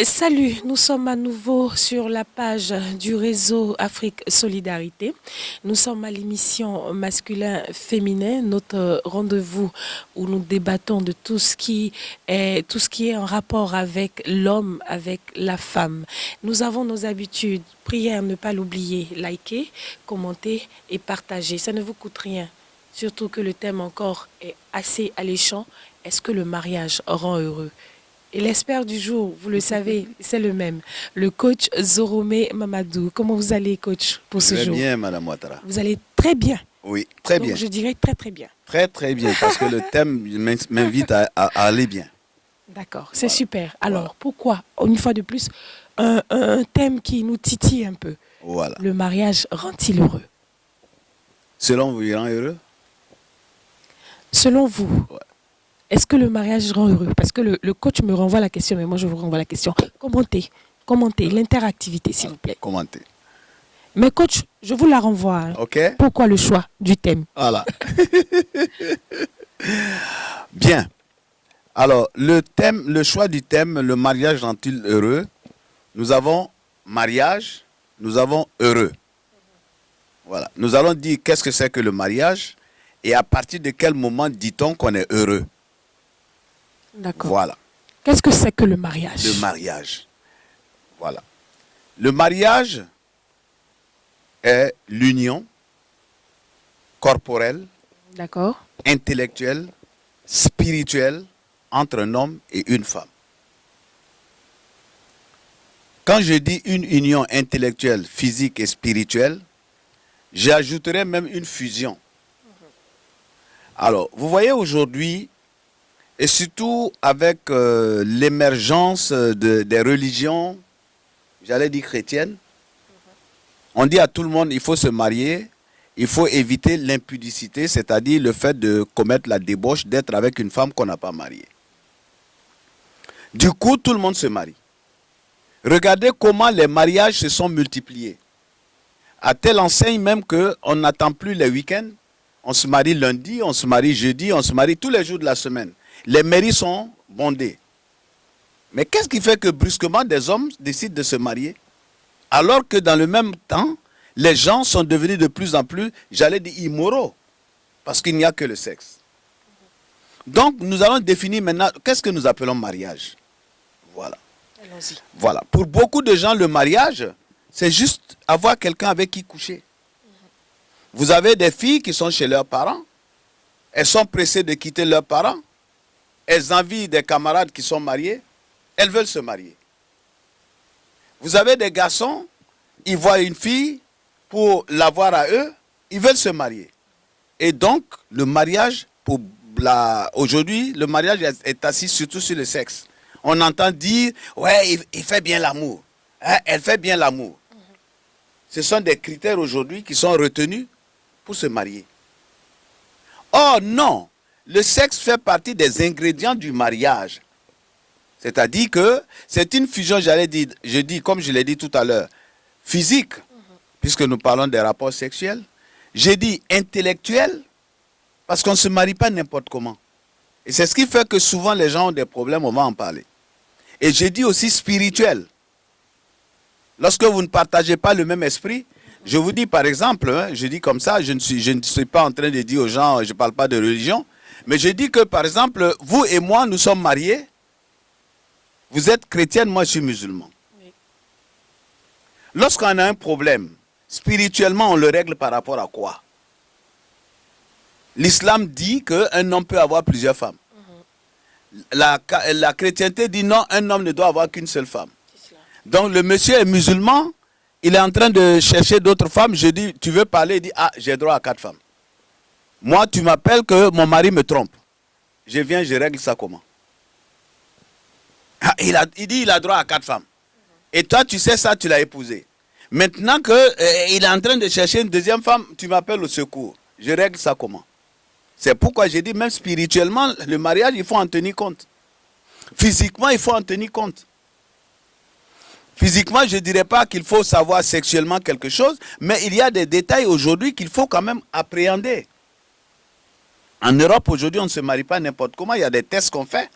Salut, nous sommes à nouveau sur la page du réseau Afrique Solidarité. Nous sommes à l'émission Masculin-Féminin, notre rendez-vous où nous débattons de tout ce qui est en rapport avec l'homme, avec la femme. Nous avons nos habitudes, prière, ne pas l'oublier, liker, commenter et partager. Ça ne vous coûte rien, surtout que le thème encore est assez alléchant. Est-ce que le mariage rend heureux ? Et l'expert du jour, vous le savez, c'est le même, le coach Zoromé Mamadou. Comment vous allez, coach, pour ce jour ? Très bien, Madame Ouattara. Vous allez très bien. Oui, très bien. Donc, je dirais très, très bien. Très, très bien, parce que le thème m'invite à aller bien. D'accord, c'est Voilà. super. Alors, pourquoi, une fois de plus, un thème qui nous titille un peu. Voilà. Le mariage rend-il heureux ? Selon vous, il rend heureux ? Selon vous, Ouais. est-ce que le mariage rend heureux ? Parce que le coach me renvoie la question, mais moi, je vous renvoie la question. Commentez, l'interactivité, s'il vous plaît. Commentez. Mais coach, je vous la renvoie. Hein. OK ? Pourquoi le choix du thème ? Voilà. Bien. Alors, le choix du thème, le mariage rend-il heureux ? Nous avons mariage, nous avons heureux. Voilà. Nous allons dire qu'est-ce que c'est que le mariage et à partir de quel moment dit-on qu'on est heureux. D'accord. Voilà. Qu'est-ce que c'est que le mariage ? Le mariage. Voilà. Le mariage est l'union corporelle, D'accord. intellectuelle, spirituelle entre un homme et une femme. Quand je dis une union intellectuelle, physique et spirituelle, j'ajouterais même une fusion. Alors, vous voyez aujourd'hui, et surtout avec l'émergence des religions, j'allais dire chrétiennes, on dit à tout le monde il faut se marier, il faut éviter l'impudicité, c'est-à-dire le fait de commettre la débauche, d'être avec une femme qu'on n'a pas mariée. Du coup, tout le monde se marie. Regardez comment les mariages se sont multipliés. À telle enseigne même qu'on n'attend plus les week-ends, on se marie lundi, on se marie jeudi, on se marie tous les jours de la semaine. Les mairies sont bondées. Mais qu'est-ce qui fait que brusquement des hommes décident de se marier? Alors que dans le même temps, les gens sont devenus de plus en plus, j'allais dire, immoraux. Parce qu'il n'y a que le sexe. Donc nous allons définir maintenant, qu'est-ce que nous appelons mariage? Voilà. Allons-y. Voilà. Pour beaucoup de gens, le mariage, c'est juste avoir quelqu'un avec qui coucher. Vous avez des filles qui sont chez leurs parents. Elles sont pressées de quitter leurs parents. Elles envient des camarades qui sont mariés. Elles veulent se marier. Vous avez des garçons, ils voient une fille pour l'avoir à eux, ils veulent se marier. Et donc, le mariage, aujourd'hui, le mariage est assis surtout sur le sexe. On entend dire, ouais, il fait bien l'amour. Hein, elle fait bien l'amour. Ce sont des critères aujourd'hui qui sont retenus pour se marier. Or, non, le sexe fait partie des ingrédients du mariage. C'est-à-dire que c'est une fusion, je dis, comme je l'ai dit tout à l'heure, physique, puisque nous parlons des rapports sexuels. J'ai dit intellectuel, parce qu'on ne se marie pas n'importe comment. Et c'est ce qui fait que souvent les gens ont des problèmes, on va en parler. Et j'ai dit aussi spirituel. Lorsque vous ne partagez pas le même esprit, je vous dis par exemple, hein, je dis comme ça, je ne suis pas en train de dire aux gens, je ne parle pas de religion, mais je dis que par exemple, vous et moi, nous sommes mariés, vous êtes chrétienne, moi je suis musulman. Oui. Lorsqu'on a un problème, spirituellement, on le règle par rapport à quoi? L'islam dit qu'un homme peut avoir plusieurs femmes. La chrétienté dit non, un homme ne doit avoir qu'une seule femme. Donc le monsieur est musulman, il est en train de chercher d'autres femmes. Je dis, tu veux parler? Il dit, ah, j'ai droit à 4 femmes. Moi, tu m'appelles que mon mari me trompe. Je viens, je règle ça comment? Ah, il dit, il a droit à 4 femmes. Et toi, tu sais ça, tu l'as épousé. Maintenant qu'il est en train de chercher une deuxième femme, tu m'appelles au secours. Je règle ça comment? C'est pourquoi j'ai dit, même spirituellement, le mariage, il faut en tenir compte. Physiquement, il faut en tenir compte. Physiquement, je ne dirais pas qu'il faut savoir sexuellement quelque chose, mais il y a des détails aujourd'hui qu'il faut quand même appréhender. En Europe, aujourd'hui, on ne se marie pas n'importe comment. Il y a des tests qu'on fait,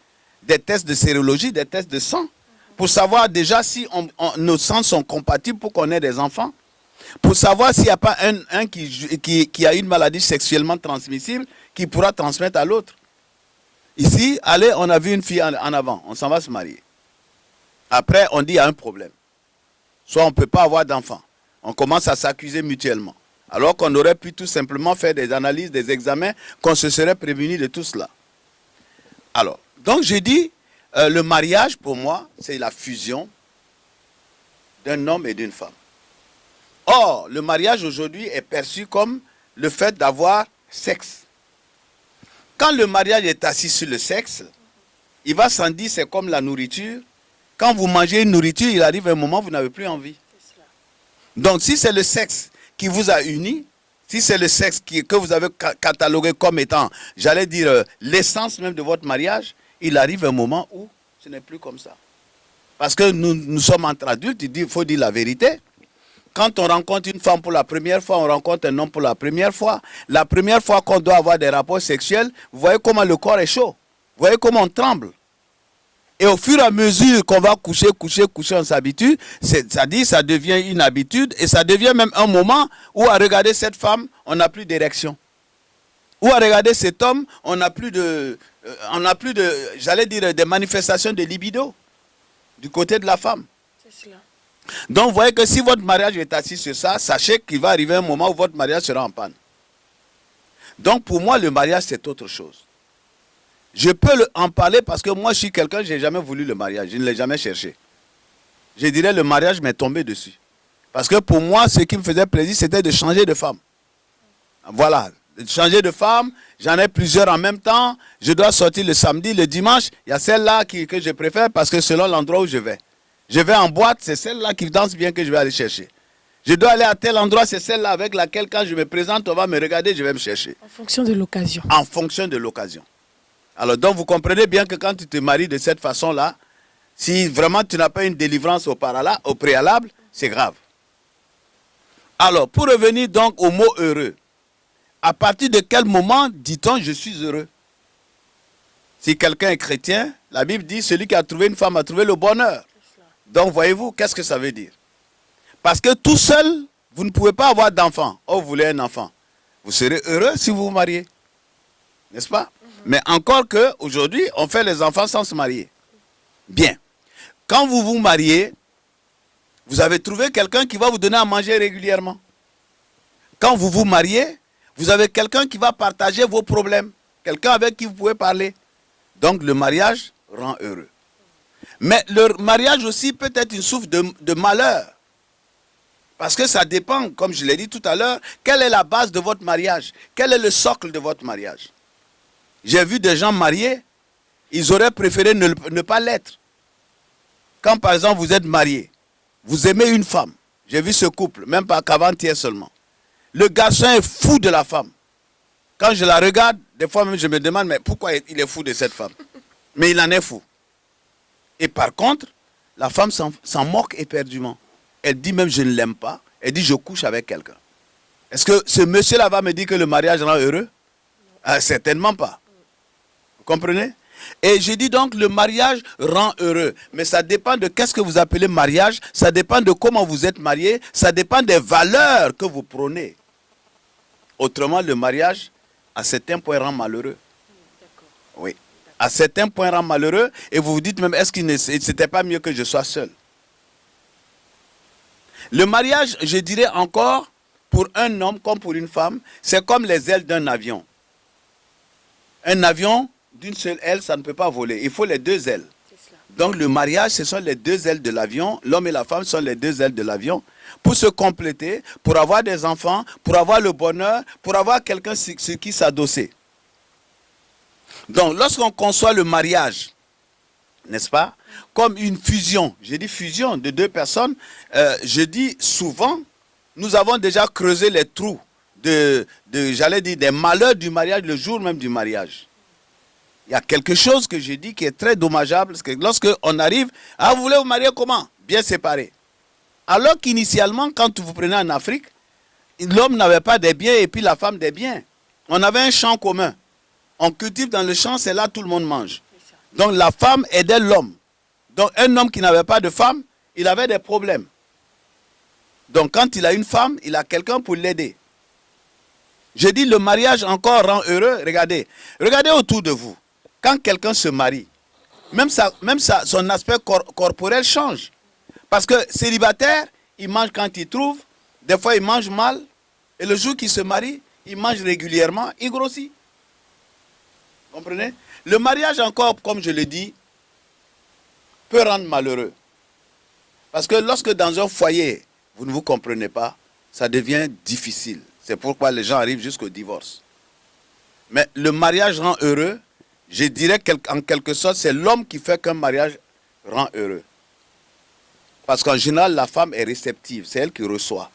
des tests de sérologie, des tests de sang, pour savoir déjà si nos sangs sont compatibles pour qu'on ait des enfants, pour savoir s'il n'y a pas un qui a une maladie sexuellement transmissible qui pourra transmettre à l'autre. Ici, allez, on a vu une fille en avant, on s'en va se marier. Après, on dit il y a un problème. Soit on ne peut pas avoir d'enfants. On commence à s'accuser mutuellement. Alors qu'on aurait pu tout simplement faire des analyses, des examens, qu'on se serait prévenu de tout cela. Alors, donc j'ai dit, le mariage pour moi, c'est la fusion d'un homme et d'une femme. Or, le mariage aujourd'hui est perçu comme le fait d'avoir sexe. Quand le mariage est assis sur le sexe, il va sans dire c'est comme la nourriture. Quand vous mangez une nourriture, il arrive un moment où vous n'avez plus envie. Donc si c'est le sexe qui vous a unis, si c'est le sexe que vous avez catalogué comme étant, j'allais dire, l'essence même de votre mariage, il arrive un moment où ce n'est plus comme ça. Parce que nous sommes entre adultes, il faut dire la vérité. Quand on rencontre une femme pour la première fois, on rencontre un homme pour la première fois qu'on doit avoir des rapports sexuels, vous voyez comment le corps est chaud. Vous voyez comment on tremble. Et au fur et à mesure qu'on va coucher, on s'habitue, c'est-à-dire ça devient une habitude et ça devient même un moment où à regarder cette femme, on n'a plus d'érection. Ou à regarder cet homme, on n'a plus de, j'allais dire, des manifestations de libido du côté de la femme. C'est cela. Donc vous voyez que si votre mariage est assis sur ça, sachez qu'il va arriver un moment où votre mariage sera en panne. Donc pour moi, le mariage c'est autre chose. Je peux en parler parce que moi je suis quelqu'un, je n'ai jamais voulu le mariage, je ne l'ai jamais cherché. Je dirais le mariage m'est tombé dessus. Parce que pour moi, ce qui me faisait plaisir, c'était de changer de femme. Voilà, de changer de femme, j'en ai plusieurs en même temps, je dois sortir le samedi, le dimanche, il y a celle-là que je préfère parce que selon l'endroit où je vais. Je vais en boîte, c'est celle-là qui danse bien que je vais aller chercher. Je dois aller à tel endroit, c'est celle-là avec laquelle quand je me présente, on va me regarder, je vais me chercher. En fonction de l'occasion. En fonction de l'occasion. Alors donc vous comprenez bien que quand tu te maries de cette façon-là, si vraiment tu n'as pas une délivrance au préalable, c'est grave. Alors pour revenir donc au mot heureux, à partir de quel moment dit-on je suis heureux? Si quelqu'un est chrétien, la Bible dit celui qui a trouvé une femme a trouvé le bonheur. Donc voyez-vous, qu'est-ce que ça veut dire? Parce que tout seul, vous ne pouvez pas avoir d'enfant. Oh, vous voulez un enfant. Vous serez heureux si vous vous mariez. N'est-ce pas? Mais encore qu'aujourd'hui, on fait les enfants sans se marier. Bien. Quand vous vous mariez, vous avez trouvé quelqu'un qui va vous donner à manger régulièrement. Quand vous vous mariez, vous avez quelqu'un qui va partager vos problèmes. Quelqu'un avec qui vous pouvez parler. Donc le mariage rend heureux. Mais le mariage aussi peut être une source de malheur. Parce que ça dépend, comme je l'ai dit tout à l'heure, quelle est la base de votre mariage? Quel est le socle de votre mariage? J'ai vu des gens mariés, ils auraient préféré ne pas l'être. Quand par exemple vous êtes marié, vous aimez une femme. J'ai vu ce couple, même pas qu'avant-hier seulement. Le garçon est fou de la femme. Quand je la regarde, des fois même je me demande, mais pourquoi il est fou de cette femme? Mais il en est fou. Et par contre, la femme s'en moque éperdument. Elle dit même je ne l'aime pas. Elle dit je couche avec quelqu'un. Est-ce que ce monsieur-là va me dire que le mariage rend heureux? Certainement pas. Vous comprenez? Et je dis donc le mariage rend heureux. Mais ça dépend de qu'est-ce que vous appelez mariage. Ça dépend de comment vous êtes marié. Ça dépend des valeurs que vous prônez. Autrement, le mariage, à certains points, rend malheureux. Oui. À certains points rend malheureux et vous vous dites même est-ce qu'il n'était pas mieux que je sois seul? Le mariage, je dirais encore, pour un homme comme pour une femme, c'est comme les ailes d'un avion. Un avion d'une seule aile, ça ne peut pas voler. Il faut les deux ailes. Donc le mariage, ce sont les deux ailes de l'avion. L'homme et la femme sont les deux ailes de l'avion. Pour se compléter, pour avoir des enfants, pour avoir le bonheur, pour avoir quelqu'un sur qui s'adosser. Donc lorsqu'on conçoit le mariage, n'est-ce pas, comme une fusion, j'ai dit fusion de deux personnes, je dis souvent, nous avons déjà creusé les trous j'allais dire, des malheurs du mariage le jour même du mariage. Il y a quelque chose que j'ai dit qui est très dommageable, parce que lorsqu'on arrive, vous voulez vous marier comment? Bien séparés. Alors qu'initialement, quand vous prenez en Afrique, l'homme n'avait pas des biens et puis la femme des biens. On avait un champ commun. On cultive dans le champ, c'est là tout le monde mange. Donc la femme aidait l'homme. Donc un homme qui n'avait pas de femme, il avait des problèmes. Donc quand il a une femme, il a quelqu'un pour l'aider. Je dis le mariage encore rend heureux. Regardez autour de vous. Quand quelqu'un se marie, même son aspect corporel change. Parce que célibataire, il mange quand il trouve. Des fois, il mange mal. Et le jour qu'il se marie, il mange régulièrement, il grossit. Comprenez? Le mariage encore, comme je le dis, peut rendre malheureux. Parce que lorsque dans un foyer, vous ne vous comprenez pas, ça devient difficile. C'est pourquoi les gens arrivent jusqu'au divorce. Mais le mariage rend heureux. Je dirais qu'en quelque sorte, c'est l'homme qui fait qu'un mariage rend heureux. Parce qu'en général, la femme est réceptive. C'est elle qui reçoit.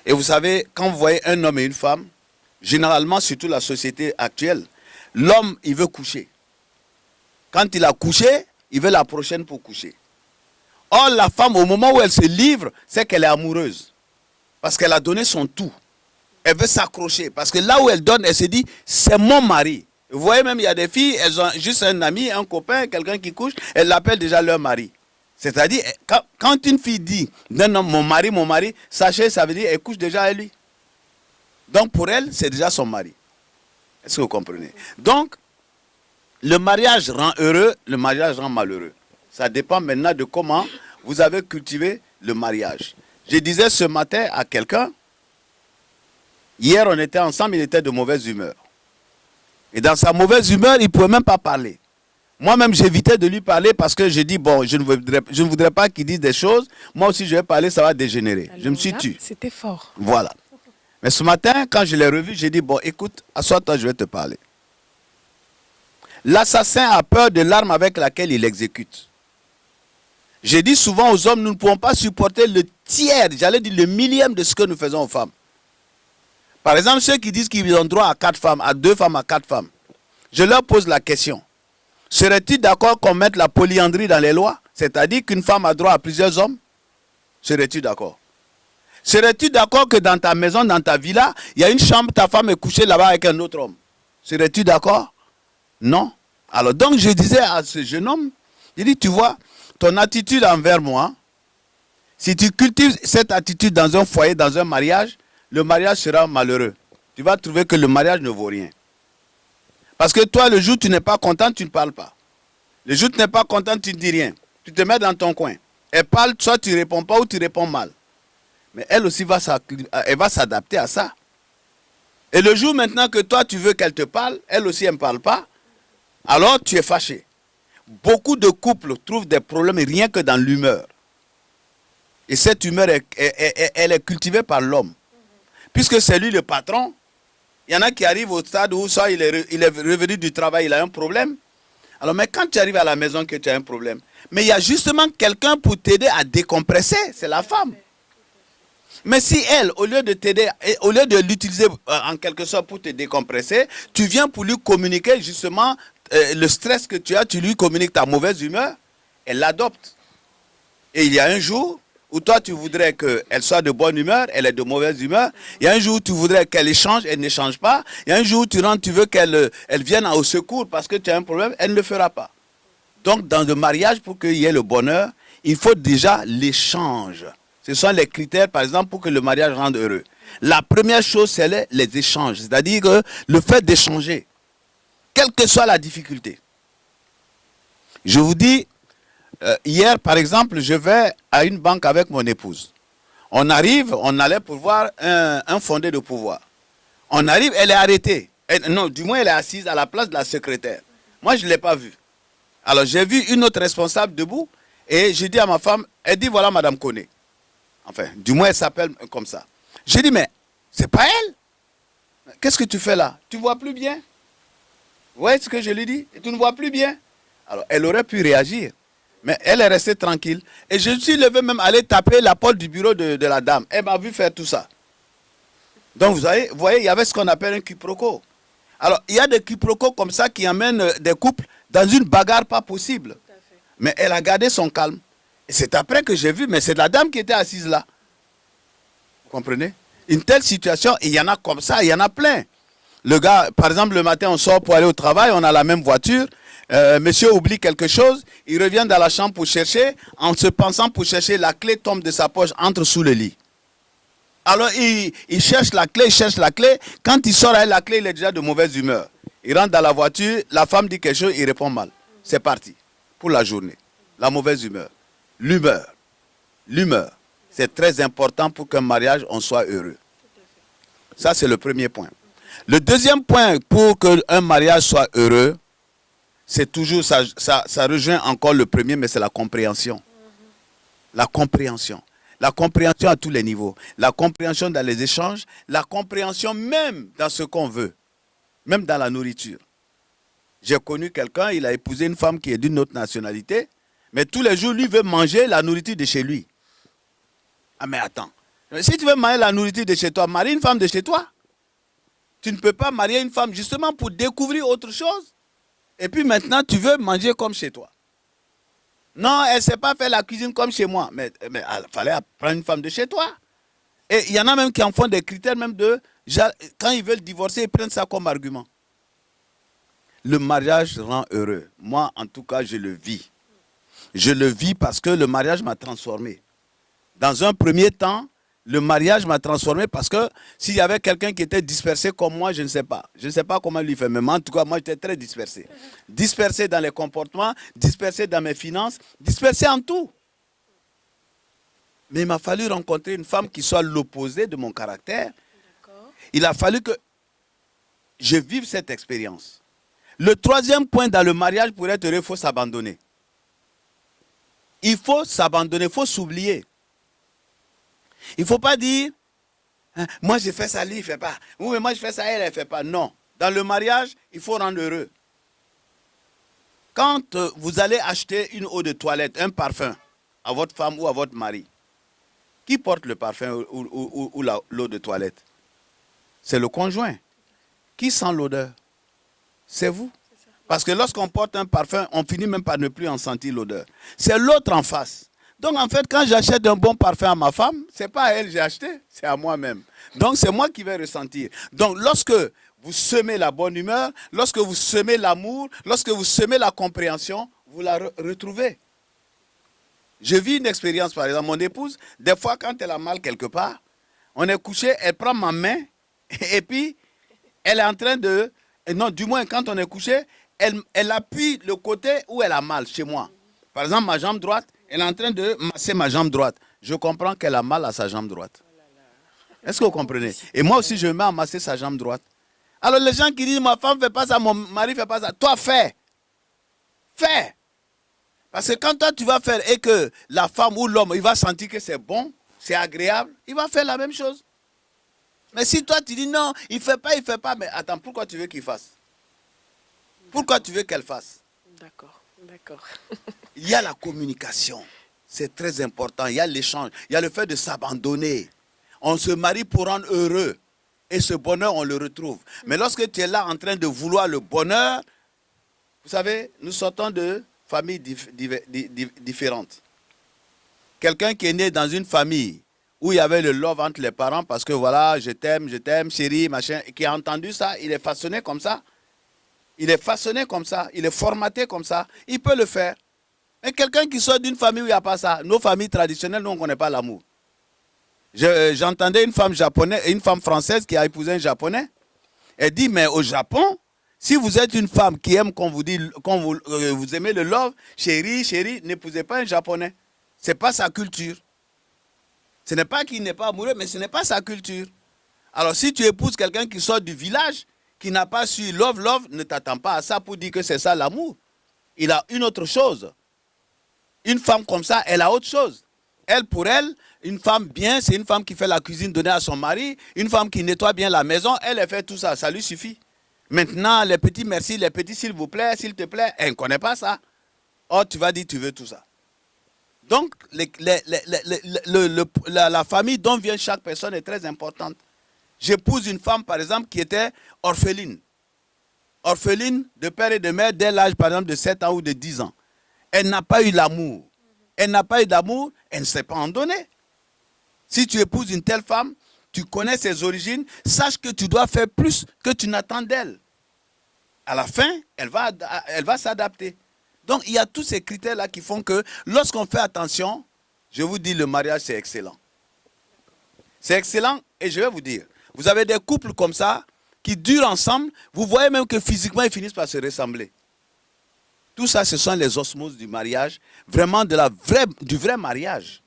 Et vous savez, quand vous voyez un homme et une femme, généralement, surtout la société actuelle, l'homme, il veut coucher. Quand il a couché, il veut la prochaine pour coucher. Or, la femme, au moment où elle se livre, c'est qu'elle est amoureuse. Parce qu'elle a donné son tout. Elle veut s'accrocher. Parce que là où elle donne, elle se dit, c'est mon mari. Vous voyez même, il y a des filles, elles ont juste un ami, un copain, quelqu'un qui couche, elles l'appellent déjà leur mari. C'est-à-dire, quand une fille dit, non, non, mon mari, sachez, ça veut dire, elle couche déjà avec lui. Donc pour elle, c'est déjà son mari. Est-ce que vous comprenez? Donc, le mariage rend heureux, le mariage rend malheureux. Ça dépend maintenant de comment vous avez cultivé le mariage. Je disais ce matin à quelqu'un, hier on était ensemble, il était de mauvaise humeur. Et dans sa mauvaise humeur, il ne pouvait même pas parler. Moi-même, j'évitais de lui parler parce que j'ai dit, bon, je ne voudrais pas qu'il dise des choses. Moi aussi, je vais parler, ça va dégénérer. Alors je me suis tué. C'était fort. Voilà. Mais ce matin, quand je l'ai revu, j'ai dit, bon, écoute, assois-toi, je vais te parler. L'assassin a peur de l'arme avec laquelle il exécute. J'ai dit souvent aux hommes, nous ne pouvons pas supporter le tiers, j'allais dire le millième de ce que nous faisons aux femmes. Par exemple, ceux qui disent qu'ils ont droit à 4 femmes, à 2 femmes, à 4 femmes. Je leur pose la question. Serais-tu d'accord qu'on mette la polyandrie dans les lois? C'est-à-dire qu'une femme a droit à plusieurs hommes? Serais-tu d'accord? Serais-tu d'accord que dans ta maison, dans ta villa, il y a une chambre, ta femme est couchée là-bas avec un autre homme? Serais-tu d'accord? Non. Alors donc je disais à ce jeune homme, je dis, tu vois, ton attitude envers moi, si tu cultives cette attitude dans un foyer, dans un mariage, le mariage sera malheureux. Tu vas trouver que le mariage ne vaut rien. Parce que toi, le jour où tu n'es pas content, tu ne parles pas. Le jour où tu n'es pas content, tu ne dis rien. Tu te mets dans ton coin. Elle parle, soit tu ne réponds pas ou tu réponds mal. Mais elle aussi elle va s'adapter à ça. Et le jour maintenant que toi, tu veux qu'elle te parle, elle aussi, elle ne parle pas, alors tu es fâché. Beaucoup de couples trouvent des problèmes rien que dans l'humeur. Et cette humeur, elle est cultivée par l'homme. Puisque c'est lui le patron, il y en a qui arrivent au stade où ça, il est revenu du travail, il a un problème. Alors, mais quand tu arrives à la maison que tu as un problème, mais il y a justement quelqu'un pour t'aider à décompresser, c'est la femme. Mais si elle, au lieu de t'aider, au lieu de l'utiliser en quelque sorte pour te décompresser, tu viens pour lui communiquer justement le stress que tu as, tu lui communiques ta mauvaise humeur, elle l'adopte. Et il y a un jour où toi tu voudrais qu'elle soit de bonne humeur, elle est de mauvaise humeur. Il y a un jour où tu voudrais qu'elle échange, elle n'échange pas. Il y a un jour où tu veux qu'elle vienne au secours parce que tu as un problème, elle ne le fera pas. Donc dans le mariage, pour qu'il y ait le bonheur, il faut déjà l'échange. Ce sont les critères, par exemple, pour que le mariage rende heureux. La première chose, c'est les échanges. C'est-à-dire que le fait d'échanger, quelle que soit la difficulté. Je vous dis, hier, par exemple, je vais à une banque avec mon épouse. On arrive, on allait pour voir un fondé de pouvoir. On arrive, elle est arrêtée. Non, du moins, elle est assise à la place de la secrétaire. Moi, je ne l'ai pas vue. Alors j'ai vu une autre responsable debout et j'ai dit à ma femme, elle dit voilà Madame Koné. Enfin, du moins elle s'appelle comme ça. J'ai dit mais c'est pas elle. Qu'est-ce que tu fais là? Tu vois plus bien? Vous voyez ce que je lui dis? Tu ne vois plus bien? Alors elle aurait pu réagir. Mais elle est restée tranquille. Et je suis levé même aller taper la porte du bureau de la dame. Elle m'a vu faire tout ça. Donc vous voyez, il y avait ce qu'on appelle un quiproquo. Alors il y a des quiproquos comme ça qui amènent des couples dans une bagarre pas possible. Mais elle a gardé son calme. Et c'est après que j'ai vu, mais c'est la dame qui était assise là. Vous comprenez? Une telle situation, il y en a comme ça, il y en a plein. Le gars, par exemple, le matin, on sort pour aller au travail, on a la même voiture. Monsieur oublie quelque chose, il revient dans la chambre pour chercher. En se pensant pour chercher, la clé tombe de sa poche, entre sous le lit. Alors, il cherche la clé, il cherche la clé. Quand il sort avec la clé, il est déjà de mauvaise humeur. Il rentre dans la voiture, la femme dit quelque chose, il répond mal. C'est parti pour la journée. La mauvaise humeur. L'humeur. L'humeur. C'est très important pour qu'un mariage, on soit heureux. Ça, c'est le premier point. Le deuxième point pour qu'un mariage soit heureux, c'est toujours, ça rejoint encore le premier, mais c'est la compréhension. La compréhension. La compréhension à tous les niveaux. La compréhension dans les échanges. La compréhension même dans ce qu'on veut. Même dans la nourriture. J'ai connu quelqu'un, il a épousé une femme qui est d'une autre nationalité, mais tous les jours, lui veut manger la nourriture de chez lui. Ah mais attends, si tu veux marier la nourriture de chez toi, marie une femme de chez toi. Tu ne peux pas marier une femme justement pour découvrir autre chose. Et puis maintenant, tu veux manger comme chez toi. Non, elle ne sait pas faire la cuisine comme chez moi. Mais il fallait prendre une femme de chez toi. Et il y en a même qui en font des critères même de... Quand ils veulent divorcer, ils prennent ça comme argument. Le mariage rend heureux. Moi, en tout cas, je le vis. Je le vis parce que le mariage m'a transformé. Dans un premier temps, le mariage m'a transformé parce que s'il y avait quelqu'un qui était dispersé comme moi, je ne sais pas. Je ne sais pas comment lui faire. Mais en tout cas, moi, j'étais très dispersé. Dispersé dans les comportements, dispersé dans mes finances, dispersé en tout. Mais il m'a fallu rencontrer une femme qui soit l'opposé de mon caractère. Il a fallu que je vive cette expérience. Le troisième point dans le mariage, pour être heureux, il faut s'abandonner. Il faut s'abandonner, il faut s'oublier. Il ne faut pas dire, hein, moi je fais ça, lui il ne fait pas. Oui, mais moi je fais ça, elle ne fait pas. Non. Dans le mariage, il faut rendre heureux. Quand vous allez acheter une eau de toilette, un parfum, à votre femme ou à votre mari, qui porte le parfum ou l'eau de toilette? C'est le conjoint. Qui sent l'odeur? C'est vous. Parce que lorsqu'on porte un parfum, on finit même par ne plus en sentir l'odeur. C'est l'autre en face. Donc en fait, quand j'achète un bon parfum à ma femme, ce n'est pas à elle que j'ai acheté, c'est à moi-même. Donc c'est moi qui vais ressentir. Donc lorsque vous semez la bonne humeur, lorsque vous semez l'amour, lorsque vous semez la compréhension, vous la retrouvez. Je vis une expérience, par exemple, mon épouse, des fois quand elle a mal quelque part, on est couché, elle prend ma main et puis elle est en train de... Non, du moins quand on est couché, elle appuie le côté où elle a mal chez moi. Par exemple, ma jambe droite, elle est en train de masser ma jambe droite. Je comprends qu'elle a mal à sa jambe droite. Est-ce que vous comprenez? Et moi aussi, je me mets à masser sa jambe droite. Alors les gens qui disent, ma femme ne fait pas ça, mon mari ne fait pas ça. Toi, fais. Fais. Parce que quand toi, tu vas faire et que la femme ou l'homme, il va sentir que c'est bon, c'est agréable, il va faire la même chose. Mais si toi, tu dis non, il ne fait pas, mais attends, pourquoi tu veux qu'il fasse? Pourquoi tu veux qu'elle fasse? D'accord, d'accord. Il y a la communication. C'est très important. Il y a l'échange. Il y a le fait de s'abandonner. On se marie pour rendre heureux. Et ce bonheur, on le retrouve. Mais lorsque tu es là en train de vouloir le bonheur, vous savez, nous sortons de familles différentes. Quelqu'un qui est né dans une famille où il y avait le love entre les parents parce que voilà, je t'aime, chérie, machin, et qui a entendu ça, il est façonné comme ça. Il est façonné comme ça, il est formaté comme ça, il peut le faire. Mais quelqu'un qui sort d'une famille où il n'y a pas ça, nos familles traditionnelles, nous on ne connaît pas l'amour. J'entendais une femme japonaise, une femme française qui a épousé un japonais. Elle dit, mais au Japon, si vous êtes une femme qui aime, quand vous aimez le love, chérie, n'épousez pas un japonais. Ce n'est pas sa culture. Ce n'est pas qu'il n'est pas amoureux, mais ce n'est pas sa culture. Alors si tu épouses quelqu'un qui sort du village, qui n'a pas su love, ne t'attends pas à ça pour dire que c'est ça l'amour. il a une autre chose. Une femme comme ça, elle a autre chose. Elle, pour elle, une femme bien, c'est une femme qui fait la cuisine donnée à son mari, une femme qui nettoie bien la maison, elle fait tout ça, ça lui suffit. Maintenant, les petits merci, les petits s'il vous plaît, s'il te plaît, elle ne connaît pas ça. Oh, tu vas dire tu veux tout ça. Donc, la famille dont vient chaque personne est très importante. J'épouse une femme, par exemple, qui était orpheline. Orpheline de père et de mère dès l'âge, par exemple, de 7 ans ou de 10 ans. Elle n'a pas eu l'amour. Elle n'a pas eu d'amour, elle ne sait pas en donner. Si tu épouses une telle femme, tu connais ses origines, sache que tu dois faire plus que tu n'attends d'elle. À la fin, elle va s'adapter. Donc, il y a tous ces critères-là qui font que lorsqu'on fait attention, je vous dis, le mariage, c'est excellent. C'est excellent et je vais vous dire, vous avez des couples comme ça qui durent ensemble, vous voyez même que physiquement, ils finissent par se ressembler. Tout ça, ce sont les osmoses du mariage, vraiment du vrai mariage.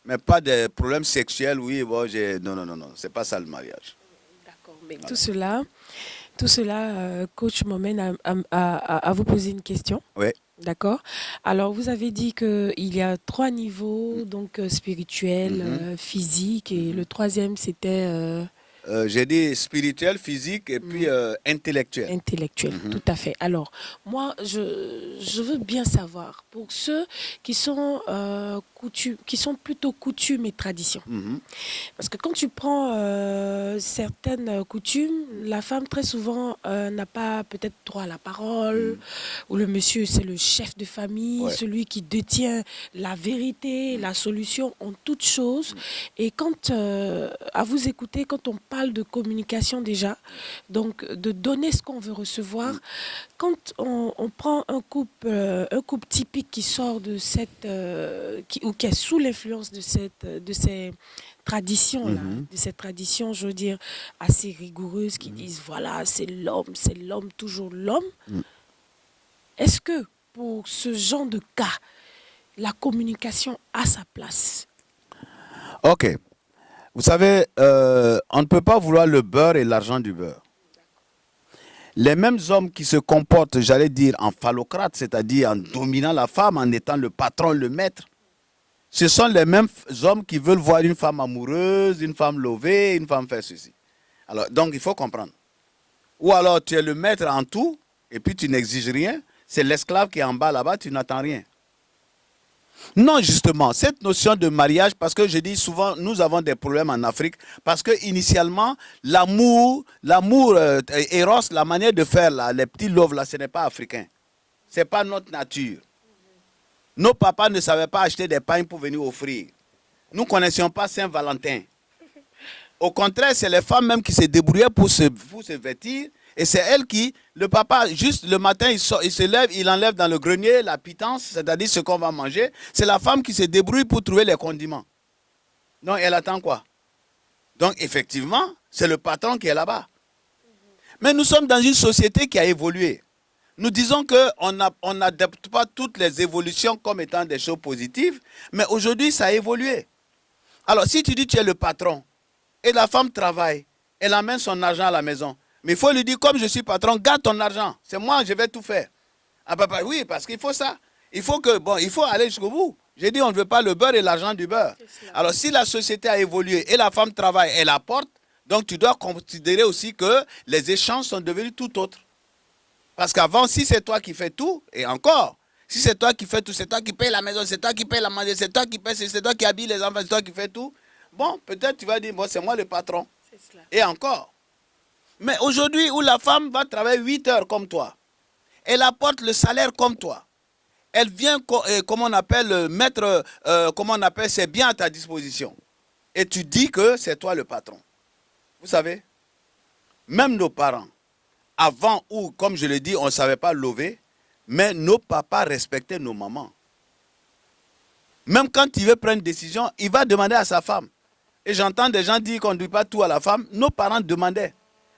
Mais pas des problèmes sexuels, oui, bon, non, c'est pas ça le mariage. D'accord, mais voilà. Tout cela, coach, m'emmène à vous poser une question. Oui. D'accord. Alors, vous avez dit qu'il y a 3 niveaux, donc spirituel, physique, et le 3e, c'était... J'ai dit spirituel, physique et puis intellectuel. Intellectuel, tout à fait. Alors, moi, je veux bien savoir, pour ceux qui sont, qui sont plutôt coutumes et traditions, parce que quand tu prends certaines coutumes, la femme, très souvent, n'a pas peut-être droit à la parole, ou le monsieur, c'est le chef de famille, celui qui détient la vérité, la solution en toutes choses. Et quand, à vous écouter, quand on parle de communication déjà, donc de donner ce qu'on veut recevoir. Quand on prend un couple typique qui sort de cette, ou qui est sous l'influence de ces traditions-là, de cette tradition, je veux dire, assez rigoureuse, qui disent, voilà, c'est l'homme, toujours l'homme. Est-ce que pour ce genre de cas, la communication a sa place? Ok. Vous savez, on ne peut pas vouloir le beurre et l'argent du beurre. Les mêmes hommes qui se comportent, j'allais dire, en phallocrate, c'est-à-dire en dominant la femme, en étant le patron, le maître, ce sont les mêmes hommes qui veulent voir une femme amoureuse, une femme lovée, une femme faire ceci. Alors, donc, il faut comprendre. Ou alors, tu es le maître en tout, et puis tu n'exiges rien. C'est l'esclave qui est en bas là-bas, tu n'attends rien. Non, justement, cette notion de mariage, parce que je dis souvent, nous avons des problèmes en Afrique, parce que initialement, l'amour, Eros, la manière de faire, là, les petits loves, là, ce n'est pas africain. Ce n'est pas notre nature. Nos papas ne savaient pas acheter des pains pour venir offrir. Nous ne connaissions pas Saint-Valentin. Au contraire, c'est les femmes même qui se débrouillaient pour se vêtir. Et c'est elle qui, le papa, juste le matin, il se lève, il enlève dans le grenier la pitance, c'est-à-dire ce qu'on va manger. C'est la femme qui se débrouille pour trouver les condiments. Donc, elle attend quoi? Donc, effectivement, c'est le patron qui est là-bas. Mais nous sommes dans une société qui a évolué. Nous disons qu'on n'adapte pas toutes les évolutions comme étant des choses positives, mais aujourd'hui, ça a évolué. Alors, si tu dis que tu es le patron, et la femme travaille, elle amène son argent à la maison, mais il faut lui dire, comme je suis patron, garde ton argent. C'est moi, je vais tout faire. Ah, papa, oui, parce qu'il faut ça. Il faut aller jusqu'au bout. J'ai dit, on ne veut pas le beurre et l'argent du beurre. Alors, si la société a évolué et la femme travaille, elle apporte, donc tu dois considérer aussi que les échanges sont devenus tout autres. Parce qu'avant, si c'est toi qui fais tout, et encore, si c'est toi qui fais tout, c'est toi qui payes la maison, c'est toi qui payes la manger, c'est toi qui payes, c'est toi qui habilles les enfants, c'est toi qui fais tout, bon, peut-être tu vas dire, bon, c'est moi le patron. Et encore. Mais aujourd'hui, où la femme va travailler 8 heures comme toi, elle apporte le salaire comme toi, elle vient, comment on appelle, mettre, comment on appelle, ses biens à ta disposition. Et tu dis que c'est toi le patron. Vous savez, même nos parents, avant où, comme je l'ai dit, on ne savait pas lever, mais nos papas respectaient nos mamans. Même quand il veut prendre une décision, il va demander à sa femme. Et j'entends des gens dire qu'on ne dit pas tout à la femme. Nos parents demandaient.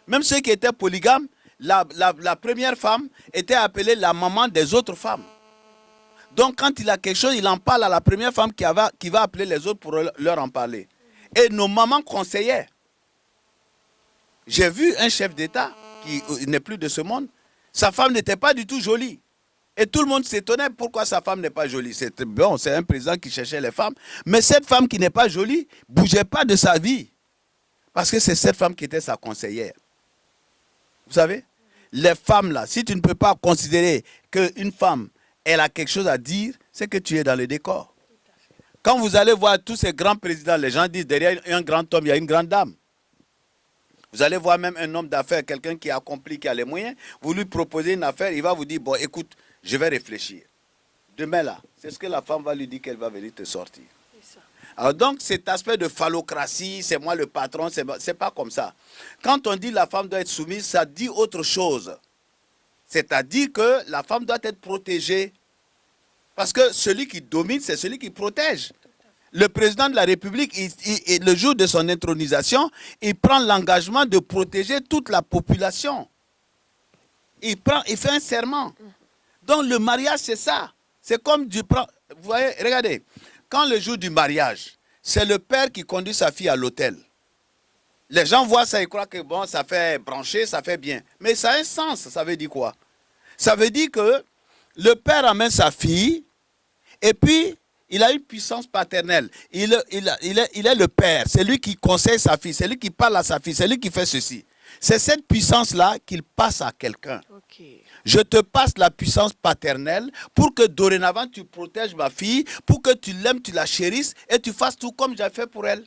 Même ceux qui étaient polygames, la première femme était appelée la maman des autres femmes. Donc quand il a quelque chose, il en parle à la première femme qui va appeler les autres pour leur en parler. Et nos mamans conseillaient. J'ai vu un chef d'État qui n'est plus de ce monde. Sa femme n'était pas du tout jolie. Et tout le monde s'étonnait pourquoi sa femme n'est pas jolie. C'est bon, c'est un président qui cherchait les femmes. Mais cette femme qui n'est pas jolie ne bougeait pas de sa vie. Parce que c'est cette femme qui était sa conseillère. Vous savez, les femmes là, si tu ne peux pas considérer qu'une femme, elle a quelque chose à dire, c'est que tu es dans le décor. Quand vous allez voir tous ces grands présidents, les gens disent derrière un grand homme, il y a une grande dame. Vous allez voir même un homme d'affaires, quelqu'un qui a accompli, qui a les moyens, vous lui proposez une affaire, il va vous dire, bon écoute, je vais réfléchir. Demain là, c'est ce que la femme va lui dire qu'elle va venir te sortir. Alors donc cet aspect de phallocratie, c'est moi le patron, c'est pas comme ça. Quand on dit la femme doit être soumise, ça dit autre chose. C'est-à-dire que la femme doit être protégée. Parce que celui qui domine, c'est celui qui protège. Le président de la République, le jour de son intronisation, il prend l'engagement de protéger toute la population. Il fait un serment. Donc le mariage, c'est ça. C'est comme du... Vous voyez, regardez, quand le jour du mariage, c'est le père qui conduit sa fille à l'hôtel. Les gens voient ça et croient que bon, ça fait brancher, ça fait bien. Mais ça a un sens, ça veut dire quoi? Ça veut dire que le père amène sa fille et puis il a une puissance paternelle. Il est le père, c'est lui qui conseille sa fille, c'est lui qui parle à sa fille, c'est lui qui fait ceci. C'est cette puissance-là qu'il passe à quelqu'un. Okay. Je te passe la puissance paternelle pour que dorénavant tu protèges ma fille, pour que tu l'aimes, tu la chérisses et tu fasses tout comme j'ai fait pour elle.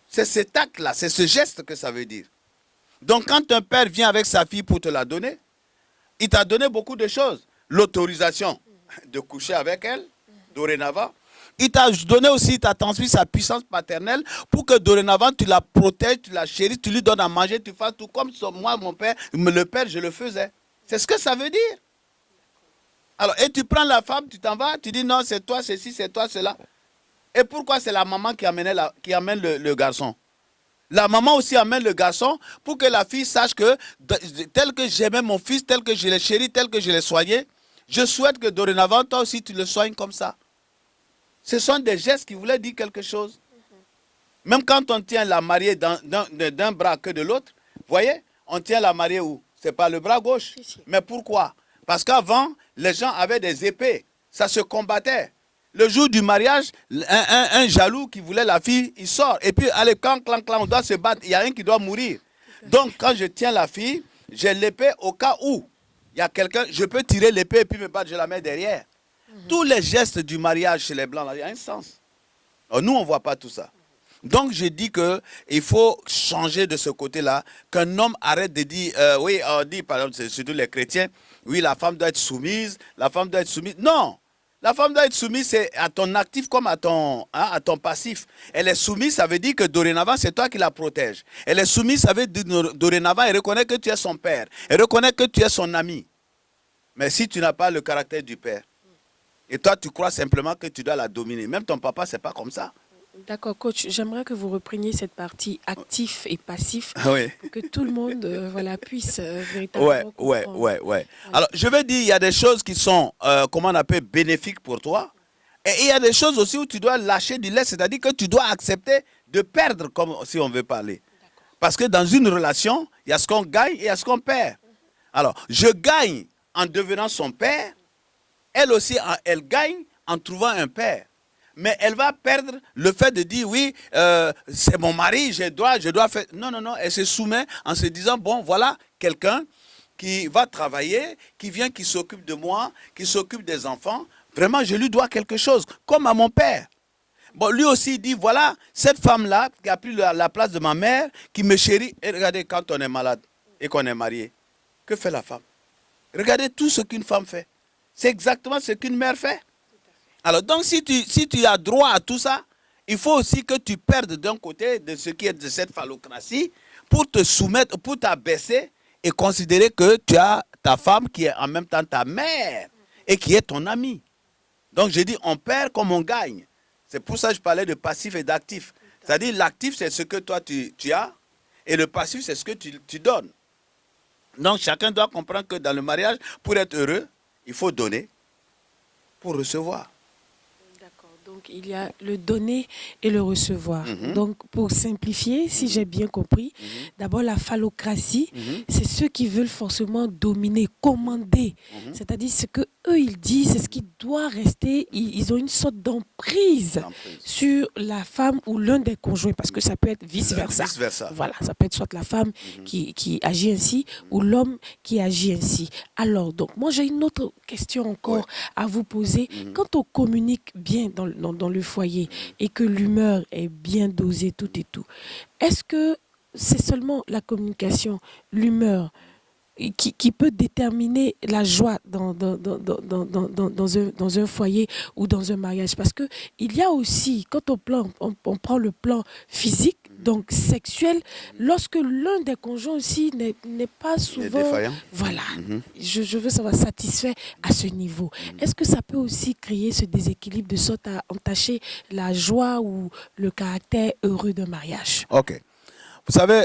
C'est cet acte-là, c'est ce geste que ça veut dire. Donc quand un père vient avec sa fille pour te la donner, il t'a donné beaucoup de choses. L'autorisation de coucher avec elle, dorénavant. Il t'a donné aussi, il t'a transmis sa puissance paternelle pour que dorénavant tu la protèges, tu la chérisses, tu lui donnes à manger, tu fasses tout comme moi, mon père, le père, je le faisais. C'est ce que ça veut dire. Alors, et tu prends la femme, tu t'en vas, tu dis non, c'est toi, ceci, c'est toi, cela. Et pourquoi c'est la maman qui amène le garçon? La maman aussi amène le garçon pour que la fille sache que tel que j'aimais mon fils, tel que je l'ai chéri, tel que je l'ai soigné, je souhaite que dorénavant, toi aussi, tu le soignes comme ça. Ce sont des gestes qui voulaient dire quelque chose. Même quand on tient la mariée d'un bras que de l'autre, vous voyez, on tient la mariée où? C'est pas le bras gauche. Mais pourquoi? Parce qu'avant, les gens avaient des épées. Ça se combattait. Le jour du mariage, un jaloux qui voulait la fille, il sort. Et puis, allez, clan, on doit se battre. Il y a un qui doit mourir. Donc, quand je tiens la fille, j'ai l'épée au cas où il y a quelqu'un, je peux tirer l'épée et puis me battre, je la mets derrière. Tous les gestes du mariage chez les Blancs, là, il y a un sens. Alors, nous, on ne voit pas tout ça. Donc, je dis qu'il faut changer de ce côté-là, qu'un homme arrête de dire, oui, on dit, par exemple, c'est surtout les chrétiens, oui, la femme doit être soumise, la femme doit être soumise. Non! La femme doit être soumise, c'est à ton actif comme à ton passif. Elle est soumise, ça veut dire que dorénavant, c'est toi qui la protèges. Elle est soumise, ça veut dire dorénavant, elle reconnaît que tu es son père. Elle reconnaît que tu es son ami. Mais si tu n'as pas le caractère du père, et toi, tu crois simplement que tu dois la dominer. Même ton papa, c'est pas comme ça. D'accord, coach. J'aimerais que vous repreniez cette partie actif et passif Oui. pour que tout le monde puisse véritablement comprendre. Ouais. Alors, je vais dire, il y a des choses qui sont, comment on appelle, bénéfiques pour toi. Et il y a des choses aussi où tu dois lâcher du lest, c'est-à-dire que tu dois accepter de perdre, comme si on veut parler. Parce que dans une relation, il y a ce qu'on gagne et il y a ce qu'on perd. Alors, je gagne en devenant son père. Elle aussi, elle gagne en trouvant un père. Mais elle va perdre le fait de dire, oui, c'est mon mari, je dois faire... Non, elle se soumet en se disant, bon, voilà quelqu'un qui va travailler, qui vient, qui s'occupe de moi, qui s'occupe des enfants. Vraiment, je lui dois quelque chose, comme à mon père. Bon, lui aussi, il dit, voilà, cette femme-là, qui a pris la place de ma mère, qui me chérit. Et regardez, quand on est malade et qu'on est marié, que fait la femme? Regardez tout ce qu'une femme fait. C'est exactement ce qu'une mère fait. Alors, donc, si tu as droit à tout ça, il faut aussi que tu perdes d'un côté de ce qui est de cette phallocratie pour te soumettre, pour t'abaisser et considérer que tu as ta femme qui est en même temps ta mère et qui est ton amie. Donc, je dis, on perd comme on gagne. C'est pour ça que je parlais de passif et d'actif. C'est-à-dire, l'actif, c'est ce que toi, tu as et le passif, c'est ce que tu donnes. Donc, chacun doit comprendre que dans le mariage, pour être heureux, il faut donner pour recevoir. D'accord. Donc, il y a le donner et le recevoir. Donc, pour simplifier, si j'ai bien compris, d'abord la phallocratie, c'est ceux qui veulent forcément dominer, commander. C'est-à-dire ce que eux ils disent, c'est ce qui doit rester. Ils ont une sorte d'emprise sur la femme ou l'un des conjoints, parce que ça peut être vice-versa. Voilà, ça peut être soit la femme qui agit ainsi ou l'homme qui agit ainsi. Alors, donc, moi, j'ai une autre question encore à vous poser. Quand on communique bien dans le foyer et que l'humeur est bien dosée, tout et tout, est-ce que c'est seulement la communication, l'humeur, qui peut déterminer la joie dans un foyer ou dans un mariage? Parce que il y a aussi, quand on prend le plan physique, donc sexuel, lorsque l'un des conjoints aussi n'est pas souvent... Voilà, je veux savoir, satisfait à ce niveau. Est-ce que ça peut aussi créer ce déséquilibre de sorte à entacher la joie ou le caractère heureux d'un mariage? Ok. Vous savez,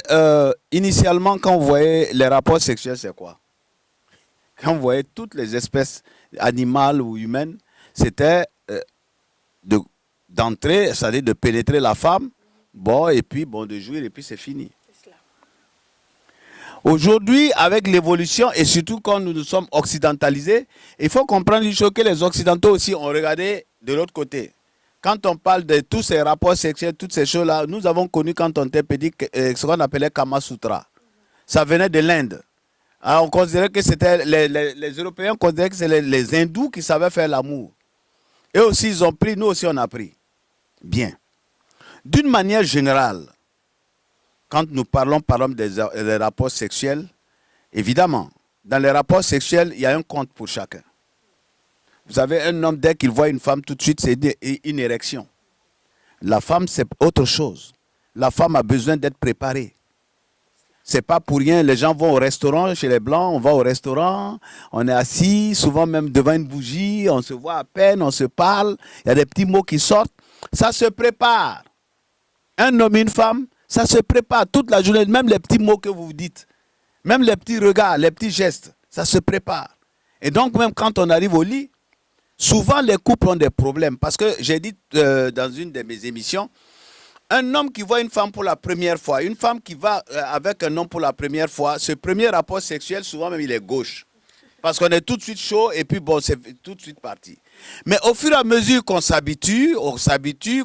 initialement, quand vous voyez les rapports sexuels, c'est quoi? Quand vous voyez toutes les espèces animales ou humaines, c'était d'entrer, c'est-à-dire de pénétrer la femme, bon, et puis bon, de jouir, et puis c'est fini. Aujourd'hui, avec l'évolution, et surtout quand nous nous sommes occidentalisés, il faut comprendre une chose, que les Occidentaux aussi ont regardé de l'autre côté. Quand on parle de tous ces rapports sexuels, toutes ces choses-là, nous avons connu quand on était petit ce qu'on appelait Kama Sutra. Ça venait de l'Inde. Alors, on considérait que c'était les Européens considéraient que c'était les hindous qui savaient faire l'amour. Et aussi, ils ont pris, nous aussi, on a pris. Bien. D'une manière générale, quand nous parlons par exemple des rapports sexuels, évidemment, dans les rapports sexuels, il y a un compte pour chacun. Vous savez, un homme, dès qu'il voit une femme, tout de suite, c'est une érection. La femme, c'est autre chose. La femme a besoin d'être préparée. C'est pas pour rien, les gens vont au restaurant, chez les Blancs, on va au restaurant, on est assis, souvent même devant une bougie, on se voit à peine, on se parle, il y a des petits mots qui sortent. Ça se prépare. Un homme et une femme, ça se prépare toute la journée, même les petits mots que vous dites, même les petits regards, les petits gestes, ça se prépare. Et donc, même quand on arrive au lit, souvent, les couples ont des problèmes. Parce que j'ai dit dans une de mes émissions, un homme qui voit une femme pour la première fois, une femme qui va avec un homme pour la première fois, ce premier rapport sexuel, souvent même, il est gauche. Parce qu'on est tout de suite chaud et puis bon, c'est tout de suite parti. Mais au fur et à mesure qu'on s'habitue,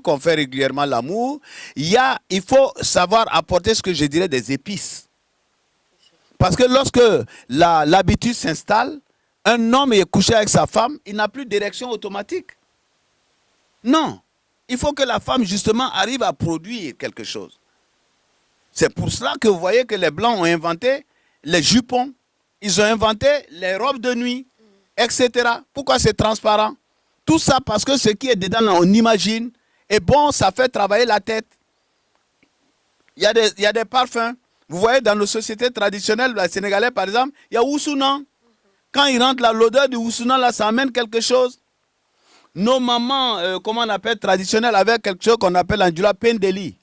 qu'on fait régulièrement l'amour, il faut savoir apporter ce que je dirais des épices. Parce que lorsque l'habitude s'installe, un homme est couché avec sa femme, il n'a plus d'érection automatique. Non. Il faut que la femme, justement, arrive à produire quelque chose. C'est pour cela que vous voyez que les Blancs ont inventé les jupons. Ils ont inventé les robes de nuit, etc. Pourquoi c'est transparent? Tout ça parce que ce qui est dedans, on imagine. Et bon, ça fait travailler la tête. Il y a des parfums. Vous voyez, dans nos sociétés traditionnelles, les Sénégalais, par exemple, il y a Oussounan. Quand ils rentrent là, l'odeur du Oussounan, là, ça amène quelque chose. Nos mamans, comment on appelle, traditionnelles, avec quelque chose qu'on appelle en Djoula, pendeli.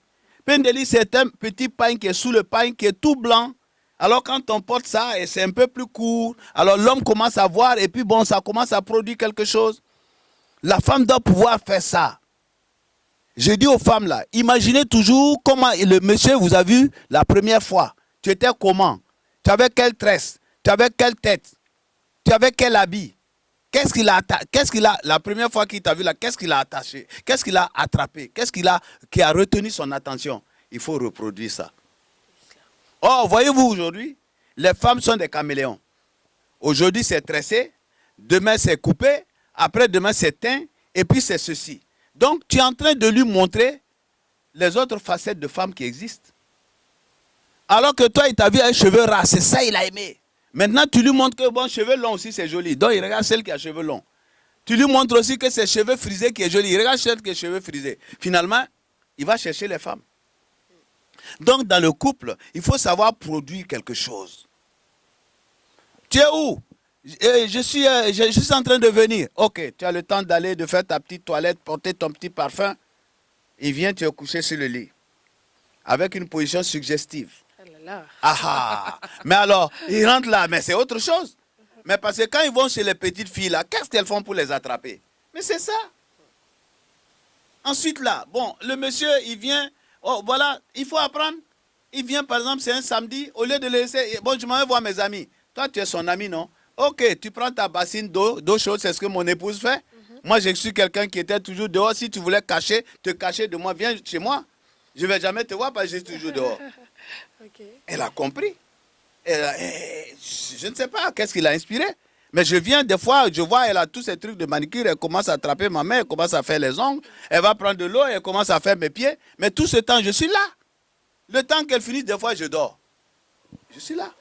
Pendeli, c'est un petit pain qui est sous le pain, qui est tout blanc. Alors quand on porte ça, et c'est un peu plus court, alors l'homme commence à voir, et puis bon, ça commence à produire quelque chose. La femme doit pouvoir faire ça. Je dis aux femmes là, imaginez toujours comment le monsieur vous a vu la première fois. Tu étais comment? Tu avais quelle tresse? Tu avais quelle tête? Tu avais quel habit? Qu'est-ce qu'il a, la première fois qu'il t'a vu là, qu'est-ce qu'il a attaché? Qu'est-ce qu'il a attrapé? Qu'est-ce qui a retenu son attention? Il faut reproduire ça. Oh, voyez-vous aujourd'hui, les femmes sont des caméléons. Aujourd'hui c'est tressé, demain c'est coupé, après-demain c'est teint, et puis c'est ceci. Donc tu es en train de lui montrer les autres facettes de femmes qui existent. Alors que toi il t'a vu avec cheveux ras, c'est ça il a aimé. Maintenant, tu lui montres que bon, cheveux longs aussi, c'est joli. Donc, il regarde celle qui a cheveux longs. Tu lui montres aussi que c'est cheveux frisés qui est joli. Il regarde celle qui a cheveux frisés. Finalement, il va chercher les femmes. Donc, dans le couple, il faut savoir produire quelque chose. Tu es où? Je suis en train de venir. Ok, tu as le temps d'aller, de faire ta petite toilette, porter ton petit parfum. Il vient te coucher sur le lit. Avec une position suggestive. Ah, mais alors, ils rentrent là, mais c'est autre chose. Mais parce que quand ils vont chez les petites filles là, qu'est-ce qu'elles font pour les attraper? Mais c'est ça. Ensuite là, bon, le monsieur, il vient, oh voilà, il faut apprendre. Il vient par exemple, c'est un samedi, au lieu de le laisser, bon, je m'en vais voir mes amis. Toi, tu es son ami, non? Ok, tu prends ta bassine d'eau chaude, c'est ce que mon épouse fait. Moi, je suis quelqu'un qui était toujours dehors. Si tu voulais te cacher de moi, viens chez moi. Je ne vais jamais te voir parce que je suis toujours dehors. Ok. Elle a compris. Je ne sais pas qu'est-ce qui l'a inspiré. Mais je viens, des fois, je vois, elle a tous ces trucs de manicure, elle commence à attraper ma main, elle commence à faire les ongles, elle va prendre de l'eau, elle commence à faire mes pieds. Mais tout ce temps, je suis là. Le temps qu'elle finisse, des fois, je dors. Je suis là.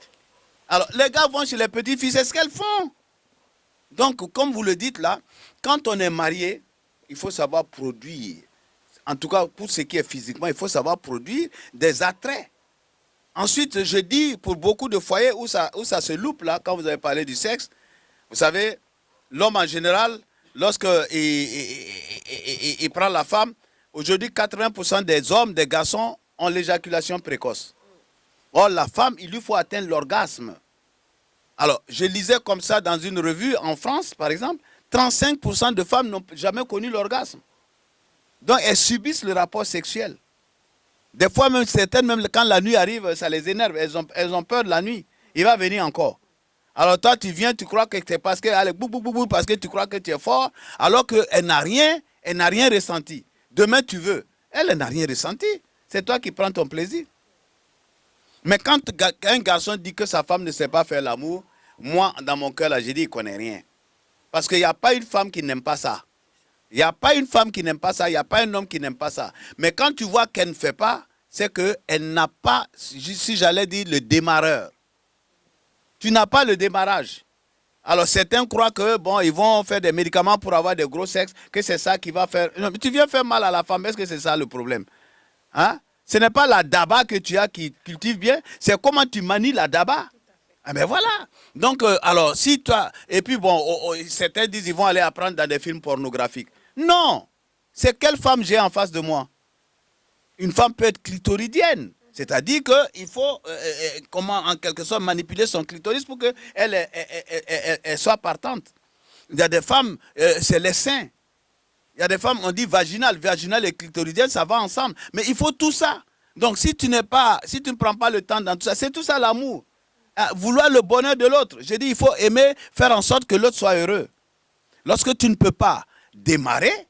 Alors, les gars vont chez les petites filles, c'est ce qu'elles font. Donc, comme vous le dites là, quand on est marié, il faut savoir produire. En tout cas, pour ce qui est physiquement, il faut savoir produire des attraits. Ensuite, je dis, pour beaucoup de foyers où ça se loupe là, quand vous avez parlé du sexe, vous savez, l'homme en général, lorsqu'il il prend la femme, aujourd'hui, 80% des hommes, des garçons, ont l'éjaculation précoce. Or, la femme, il lui faut atteindre l'orgasme. Alors, je lisais comme ça dans une revue en France, par exemple, 35% de femmes n'ont jamais connu l'orgasme. Donc, elles subissent le rapport sexuel. Des fois, même certaines, même quand la nuit arrive, ça les énerve. Elles ont peur de la nuit. Il va venir encore. Alors toi, tu viens, tu crois que c'est parce que, allez, parce que tu crois que tu es fort, alors qu'elle n'a rien ressenti. Demain, tu veux. Elle n'a rien ressenti. C'est toi qui prends ton plaisir. Mais quand un garçon dit que sa femme ne sait pas faire l'amour, moi, dans mon cœur, là, j'ai dit, il ne connaît rien. Parce qu'il n'y a pas une femme qui n'aime pas ça. Il n'y a pas une femme qui n'aime pas ça, il n'y a pas un homme qui n'aime pas ça. Mais quand tu vois qu'elle ne fait pas, c'est qu'elle n'a pas, si j'allais dire, le démarreur. Tu n'as pas le démarrage. Alors certains croient que, bon, ils vont faire des médicaments pour avoir des gros sexes, que c'est ça qui va faire... Non, tu viens faire mal à la femme, est-ce que c'est ça le problème? Hein? Ce n'est pas la daba que tu as qui cultive bien, c'est comment tu manies la daba. Ah ben voilà. Donc, alors, si toi... Et puis bon, certains disent qu'ils vont aller apprendre dans des films pornographiques. Non. C'est quelle femme j'ai en face de moi? Une femme peut être clitoridienne. C'est-à-dire qu'il faut, comment, en quelque sorte, manipuler son clitoris pour qu'elle elle soit partante. Il y a des femmes, c'est les seins. Il y a des femmes, on dit vaginale. Vaginale et clitoridienne, ça va ensemble. Mais il faut tout ça. Donc, si tu ne prends pas le temps dans tout ça, c'est tout ça l'amour. Vouloir le bonheur de l'autre. Je dis, il faut aimer, faire en sorte que l'autre soit heureux. Lorsque tu ne peux pas démarrer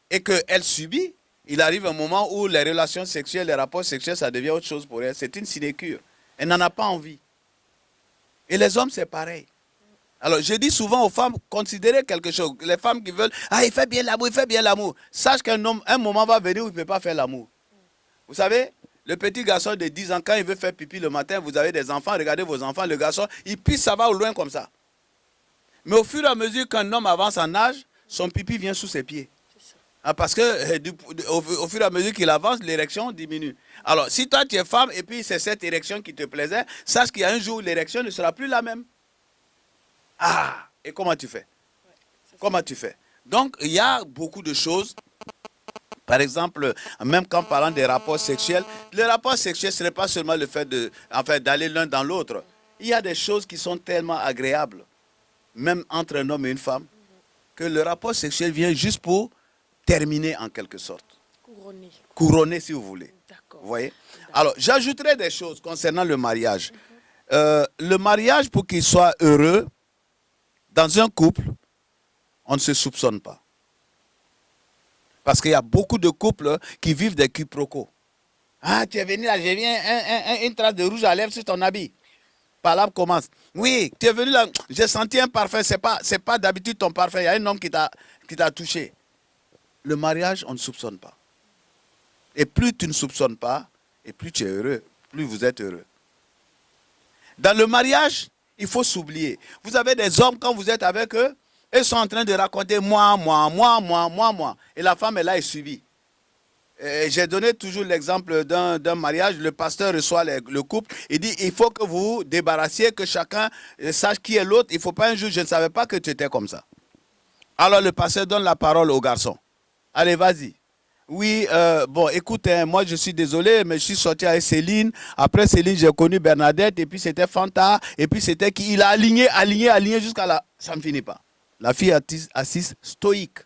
et qu'elle subit, il arrive un moment où les relations sexuelles, les rapports sexuels, ça devient autre chose pour elle. C'est une sinécure. Elle n'en a pas envie. Et les hommes, c'est pareil. Alors, je dis souvent aux femmes, considérez quelque chose. Les femmes qui veulent, il fait bien l'amour, il fait bien l'amour. Sache qu'un homme, un moment va venir où il ne peut pas faire l'amour. Vous savez, le petit garçon de 10 ans, quand il veut faire pipi le matin, vous avez des enfants, regardez vos enfants, le garçon, il pisse, ça va au loin comme ça. Mais au fur et à mesure qu'un homme avance en âge, son pipi vient sous ses pieds. Parce que au fur et à mesure qu'il avance, l'érection diminue. Alors, si toi tu es femme et puis c'est cette érection qui te plaisait, sache qu'il y a un jour où l'érection ne sera plus la même. Et comment tu fais? Comment tu fais? Donc, il y a beaucoup de choses. Par exemple, même quand parlant des rapports sexuels, les rapports sexuels, ce n'est pas seulement le fait d'aller l'un dans l'autre. Il y a des choses qui sont tellement agréables, même entre un homme et une femme, que le rapport sexuel vient juste pour terminer en quelque sorte. Couronné. Couronné, si vous voulez. D'accord. Vous voyez? Alors, j'ajouterai des choses concernant le mariage. Le mariage, pour qu'il soit heureux, dans un couple, on ne se soupçonne pas. Parce qu'il y a beaucoup de couples qui vivent des quiproquos. Tu es venu là, j'ai vu une trace de rouge à lèvres sur ton habit. Par là, commence. Oui, tu es venu là, j'ai senti un parfum. C'est pas d'habitude ton parfum. Il y a un homme qui t'a touché. Le mariage, on ne soupçonne pas. Et plus tu ne soupçonnes pas, et plus tu es heureux, plus vous êtes heureux. Dans le mariage, il faut s'oublier. Vous avez des hommes, quand vous êtes avec eux, ils sont en train de raconter moi. Et la femme est là et subit. J'ai donné toujours l'exemple d'un mariage. Le pasteur reçoit le couple. Il dit, il faut que vous vous débarrassiez, que chacun sache qui est l'autre. Il ne faut pas un jour, je ne savais pas que tu étais comme ça. Alors le pasteur donne la parole au garçon. Allez, vas-y. Oui, bon, écoute, moi je suis désolé, mais je suis sorti avec Céline. Après Céline, j'ai connu Bernadette, et puis c'était Fanta, et puis c'était qui? Il a aligné jusqu'à là. Ça ne finit pas. La fille assise stoïque.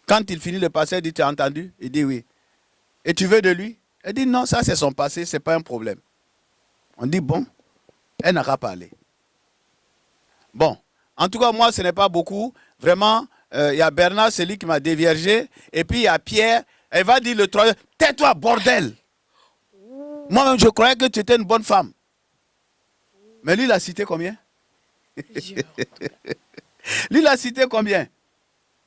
Quand il finit le passé, il dit, tu as entendu? Il dit oui. Et tu veux de lui? Elle dit non, ça c'est son passé, ce n'est pas un problème. On dit bon, elle n'a qu'à parler. Bon, en tout cas, moi, ce n'est pas beaucoup. Vraiment, il y a Bernard, c'est lui qui m'a déviergé. Et puis, il y a Pierre. Elle va dire le troisième, tais-toi, bordel. Moi-même, je croyais que tu étais une bonne femme. Mais lui, il a cité combien? Lui, il a cité combien?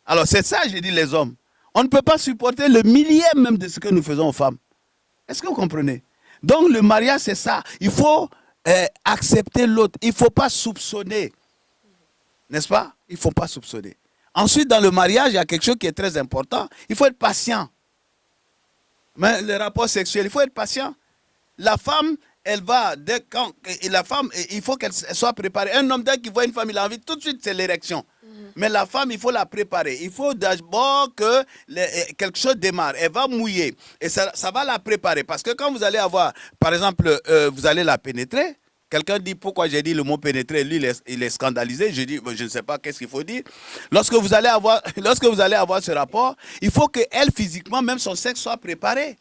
Alors, c'est ça, j'ai dit, les hommes. On ne peut pas supporter le millième même de ce que nous faisons aux femmes. Est-ce que vous comprenez? Donc, le mariage, c'est ça. Il faut accepter l'autre. Il ne faut pas soupçonner. N'est-ce pas? Il ne faut pas soupçonner. Ensuite, dans le mariage, il y a quelque chose qui est très important. Il faut être patient. Mais le rapport sexuel, il faut être patient. La femme, elle va, la femme, il faut qu'elle soit préparée. Un homme, dès qu'il voit une femme, il a envie, tout de suite, c'est l'érection. Mais la femme, il faut la préparer. Il faut d'abord que quelque chose démarre. Elle va mouiller. Et ça va la préparer. Parce que quand vous allez avoir, par exemple, vous allez la pénétrer. Quelqu'un dit pourquoi j'ai dit le mot pénétrer. Lui, il est scandalisé. Je dis, je ne sais pas qu'est-ce qu'il faut dire. Lorsque vous allez avoir ce rapport, il faut qu'elle, physiquement, même son sexe soit préparé.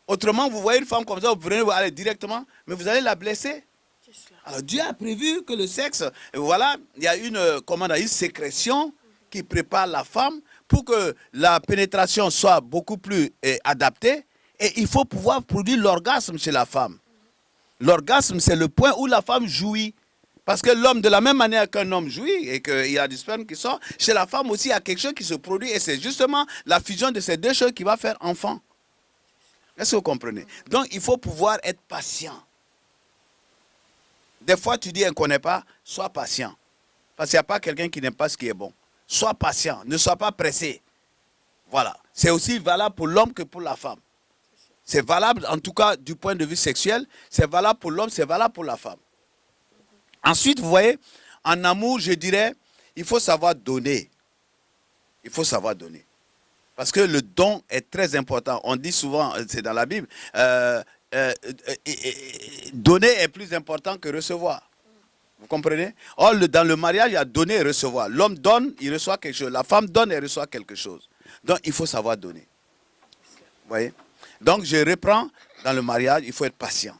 Autrement, vous voyez une femme comme ça, vous prenez, vous allez directement, mais vous allez la blesser. Alors Dieu a prévu que le sexe, voilà, il y a une sécrétion qui prépare la femme pour que la pénétration soit beaucoup plus adaptée. Et il faut pouvoir produire l'orgasme chez la femme. L'orgasme, c'est le point où la femme jouit. Parce que l'homme, de la même manière qu'un homme jouit et qu'il y a du sperme qui sort, chez la femme aussi, il y a quelque chose qui se produit. Et c'est justement la fusion de ces deux choses qui va faire enfant. Est-ce que vous comprenez? Donc, il faut pouvoir être patient. Des fois, tu dis, elle ne connaît pas, sois patient. Parce qu'il n'y a pas quelqu'un qui n'aime pas ce qui est bon. Sois patient, ne sois pas pressé. Voilà. C'est aussi valable pour l'homme que pour la femme. C'est valable, en tout cas, du point de vue sexuel. C'est valable pour l'homme, c'est valable pour la femme. Ensuite, vous voyez, en amour, je dirais, il faut savoir donner. Il faut savoir donner. Parce que le don est très important. On dit souvent, c'est dans la Bible, donner est plus important que recevoir. Vous comprenez? Or, dans le mariage, il y a donner et recevoir. L'homme donne, il reçoit quelque chose. La femme donne et reçoit quelque chose. Donc, il faut savoir donner. Vous voyez? Donc, je reprends, dans le mariage, il faut être patient.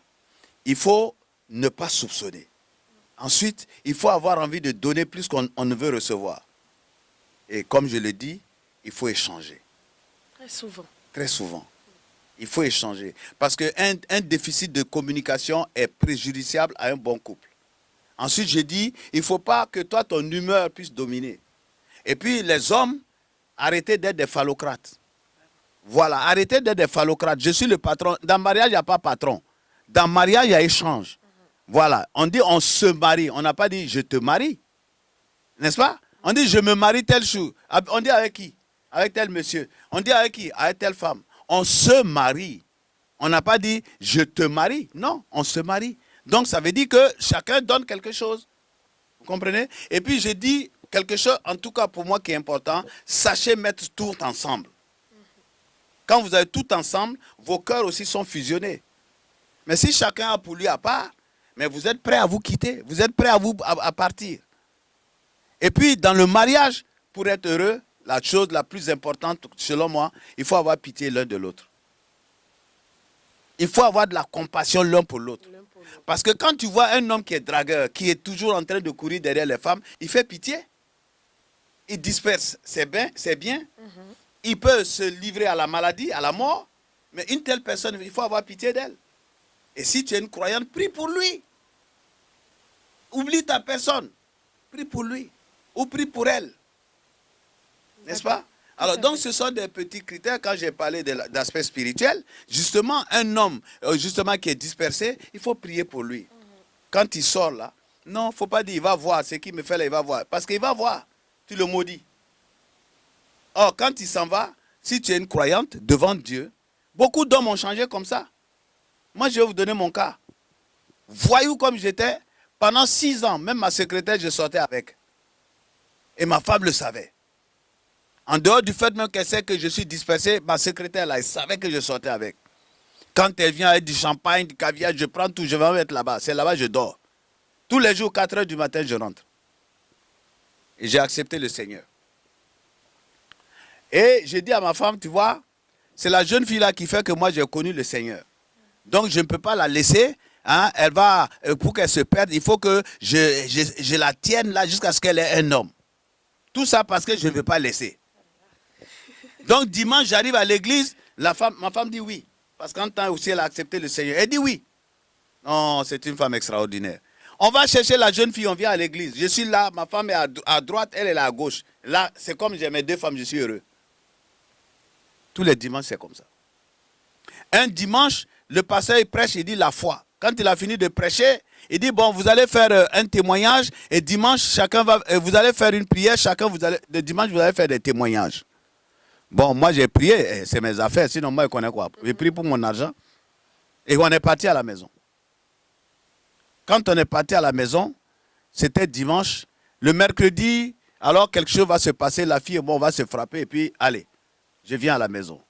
Il faut ne pas soupçonner. Ensuite, il faut avoir envie de donner plus qu'on ne veut recevoir. Et comme je le dis, il faut échanger. Très souvent. Très souvent. Il faut échanger. Parce qu'un déficit de communication est préjudiciable à un bon couple. Ensuite, je dis, il ne faut pas que toi, ton humeur puisse dominer. Et puis, les hommes, arrêtez d'être des phallocrates. Voilà, arrêtez d'être des phallocrates. Je suis le patron. Dans le mariage, il n'y a pas patron. Dans le mariage, il y a échange. Voilà, on dit on se marie. On n'a pas dit je te marie. N'est-ce pas? On dit je me marie tel jour. On dit avec qui? Avec tel monsieur. On dit avec qui? Avec telle femme. On se marie. On n'a pas dit je te marie. Non, on se marie. Donc ça veut dire que chacun donne quelque chose. Vous comprenez? Et puis je dis quelque chose, en tout cas pour moi qui est important, sachez mettre tout ensemble. Quand vous avez tout ensemble, vos cœurs aussi sont fusionnés. Mais si chacun a pour lui à part, mais vous êtes prêt à vous quitter, vous êtes prêt à partir. Et puis dans le mariage, pour être heureux, la chose la plus importante, selon moi, il faut avoir pitié l'un de l'autre. Il faut avoir de la compassion l'un pour l'autre. Parce que quand tu vois un homme qui est dragueur, qui est toujours en train de courir derrière les femmes, il fait pitié. Il disperse, c'est bien. Il peut se livrer à la maladie, à la mort. Mais une telle personne, il faut avoir pitié d'elle. Et si tu es une croyante, prie pour lui. Oublie ta personne. Prie pour lui. Ou prie pour elle. N'est-ce pas? Alors, donc, ce sont des petits critères. Quand j'ai parlé d'aspect spirituel, justement, un homme justement qui est dispersé, il faut prier pour lui. Quand il sort là, non, il ne faut pas dire, il va voir, ce qui me fait là, il va voir. Parce qu'il va voir, tu le maudis. Or, quand il s'en va, si tu es une croyante devant Dieu, beaucoup d'hommes ont changé comme ça. Moi, je vais vous donner mon cas. Voyou comme j'étais, pendant 6 ans, même ma secrétaire, je sortais avec. Et ma femme le savait. En dehors du fait même qu'elle sait que je suis dispersé, ma secrétaire là, elle savait que je sortais avec. Quand elle vient avec du champagne, du caviar, je prends tout, je vais me mettre là-bas. C'est là-bas que je dors. Tous les jours, 4 heures du matin, je rentre. Et j'ai accepté le Seigneur. Et j'ai dit à ma femme, tu vois, c'est la jeune fille là qui fait que moi j'ai connu le Seigneur. Donc je ne peux pas la laisser. Hein, elle va, pour qu'elle se perde, il faut que je la tienne là jusqu'à ce qu'elle ait un homme. Tout ça parce que je ne veux pas laisser. Donc dimanche, j'arrive à l'église, ma femme dit oui. Parce qu'en temps aussi, elle a accepté le Seigneur. Elle dit oui. Non, c'est une femme extraordinaire. On va chercher la jeune fille, on vient à l'église. Je suis là, ma femme est à droite, elle est à gauche. Là, c'est comme j'ai mes deux femmes, je suis heureux. Tous les dimanches, c'est comme ça. Un dimanche, le pasteur il prêche, il dit la foi. Quand il a fini de prêcher, il dit bon, vous allez faire un témoignage et dimanche, chacun va, vous allez faire une prière, le dimanche, vous allez faire des témoignages. Bon, moi j'ai prié, c'est mes affaires, sinon moi je connais quoi. J'ai prié pour mon argent et on est parti à la maison. Quand on est parti à la maison, c'était dimanche. Le mercredi, alors quelque chose va se passer, la fille bon, va se frapper et puis allez, je viens à la maison.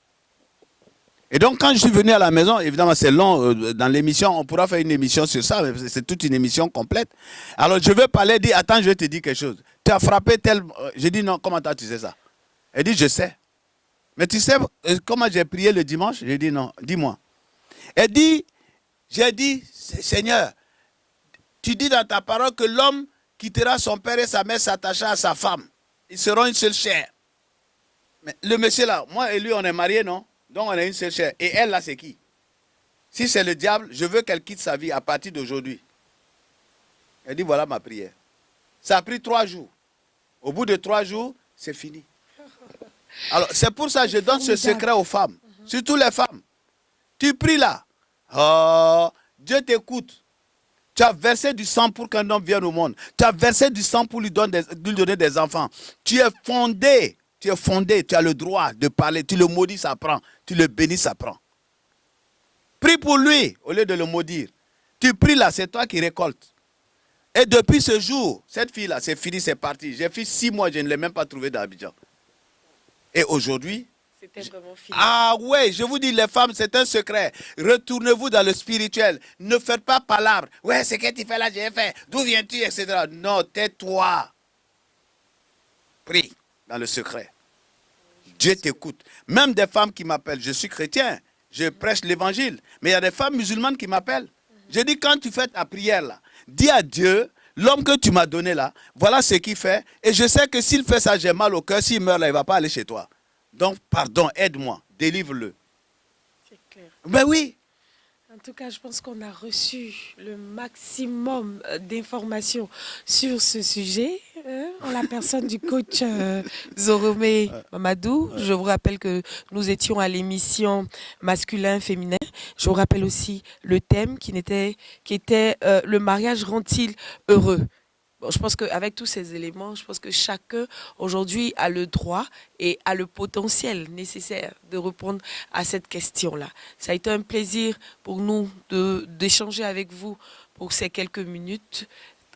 Et donc quand je suis venu à la maison, évidemment c'est long, dans l'émission, on pourra faire une émission sur ça, mais c'est toute une émission complète. Alors je veux parler, dit attends, je vais te dire quelque chose. Tu as frappé tel... Je dis non, comment tu sais ça? Elle dit je sais. Mais tu sais comment j'ai prié le dimanche? J'ai dit non, dis-moi. Elle dit, j'ai dit, Seigneur, tu dis dans ta parole que l'homme quittera son père et sa mère s'attachera à sa femme. Ils seront une seule chair. Mais le monsieur là, moi et lui on est mariés, non? Donc on est une seule chair. Et elle là c'est qui? Si c'est le diable, je veux qu'elle quitte sa vie à partir d'aujourd'hui. Elle dit voilà ma prière. Ça a pris 3 jours. Au bout de 3 jours, c'est fini. Alors, c'est pour ça que je donne ce secret aux femmes, surtout les femmes. Tu pries là. Oh, Dieu t'écoute. Tu as versé du sang pour qu'un homme vienne au monde. Tu as versé du sang pour lui donner des enfants. Tu es fondé. Tu as le droit de parler. Tu le maudis, ça prend. Tu le bénis, ça prend. Prie pour lui au lieu de le maudire. Tu pries là, c'est toi qui récoltes. Et depuis ce jour, cette fille-là, c'est fini, c'est parti. J'ai fait 6 mois, je ne l'ai même pas trouvée dans Abidjan. Et aujourd'hui, c'était vraiment fini. Ah ouais, je vous dis, les femmes, c'est un secret. Retournez-vous dans le spirituel. Ne faites pas palabre. Ouais, c'est ce que tu fais là, j'ai fait. D'où viens-tu, etc. Non, tais-toi. Prie dans le secret. Dieu t'écoute. Même des femmes qui m'appellent, je suis chrétien, je prêche l'évangile. Mais il y a des femmes musulmanes qui m'appellent. Je dis, quand tu fais ta prière là, dis à Dieu, l'homme que tu m'as donné là, voilà ce qu'il fait. Et je sais que s'il fait ça, j'ai mal au cœur. S'il meurt là, il ne va pas aller chez toi. Donc, pardon, aide-moi, délivre-le. C'est clair. Ben oui. En tout cas, je pense qu'on a reçu le maximum d'informations sur ce sujet. En la personne du coach Zoromé Mamadou. Je vous rappelle que nous étions à l'émission Masculin-Féminin. Je vous rappelle aussi le thème qui était le mariage rend-il heureux? Bon, je pense qu'avec tous ces éléments, je pense que chacun aujourd'hui a le droit et a le potentiel nécessaire de répondre à cette question-là. Ça a été un plaisir pour nous d'échanger avec vous pour ces quelques minutes.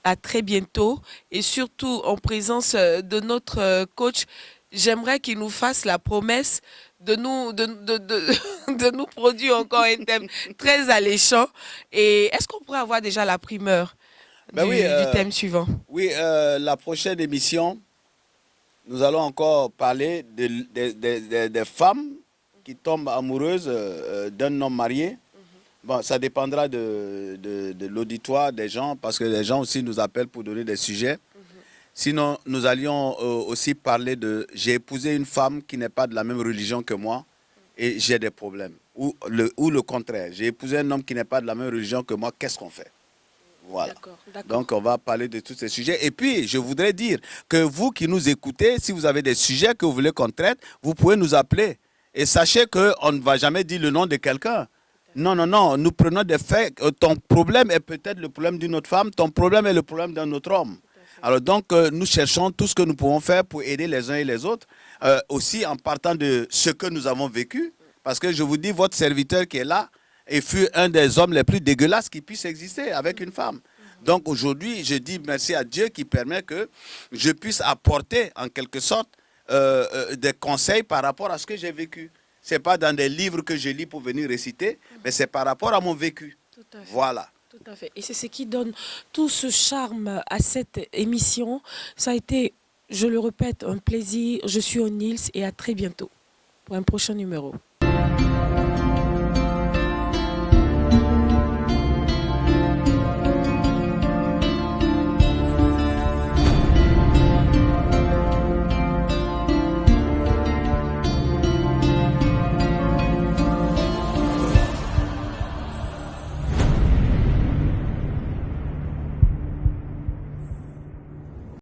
À très bientôt et surtout en présence de notre coach, j'aimerais qu'il nous fasse la promesse de nous produire encore un thème très alléchant. Et est-ce qu'on pourrait avoir déjà la primeur du thème suivant? Oui, la prochaine émission, nous allons encore parler des femmes qui tombent amoureuses d'un homme marié. Bon, ça dépendra de l'auditoire des gens, parce que les gens aussi nous appellent pour donner des sujets. Sinon, nous allions aussi parler de... J'ai épousé une femme qui n'est pas de la même religion que moi et j'ai des problèmes. Ou le contraire, j'ai épousé un homme qui n'est pas de la même religion que moi, qu'est-ce qu'on fait? Voilà. D'accord. Donc, on va parler de tous ces sujets. Et puis, je voudrais dire que vous qui nous écoutez, si vous avez des sujets que vous voulez qu'on traite, vous pouvez nous appeler. Et sachez qu'on ne va jamais dire le nom de quelqu'un. Non, non, non. Nous prenons des faits. Ton problème est peut-être le problème d'une autre femme. Ton problème est le problème d'un autre homme. Alors donc, nous cherchons tout ce que nous pouvons faire pour aider les uns et les autres. Aussi en partant de ce que nous avons vécu. Parce que je vous dis, votre serviteur qui est là, et fut un des hommes les plus dégueulasses qui puissent exister avec une femme. Donc aujourd'hui, je dis merci à Dieu qui permet que je puisse apporter en quelque sorte des conseils par rapport à ce que j'ai vécu. Ce n'est pas dans des livres que je lis pour venir réciter, mais c'est par rapport à mon vécu. Tout à fait. Voilà. Tout à fait. Et c'est ce qui donne tout ce charme à cette émission. Ça a été Je le répète, un plaisir. Je suis O'Nils et à très bientôt pour un prochain numéro.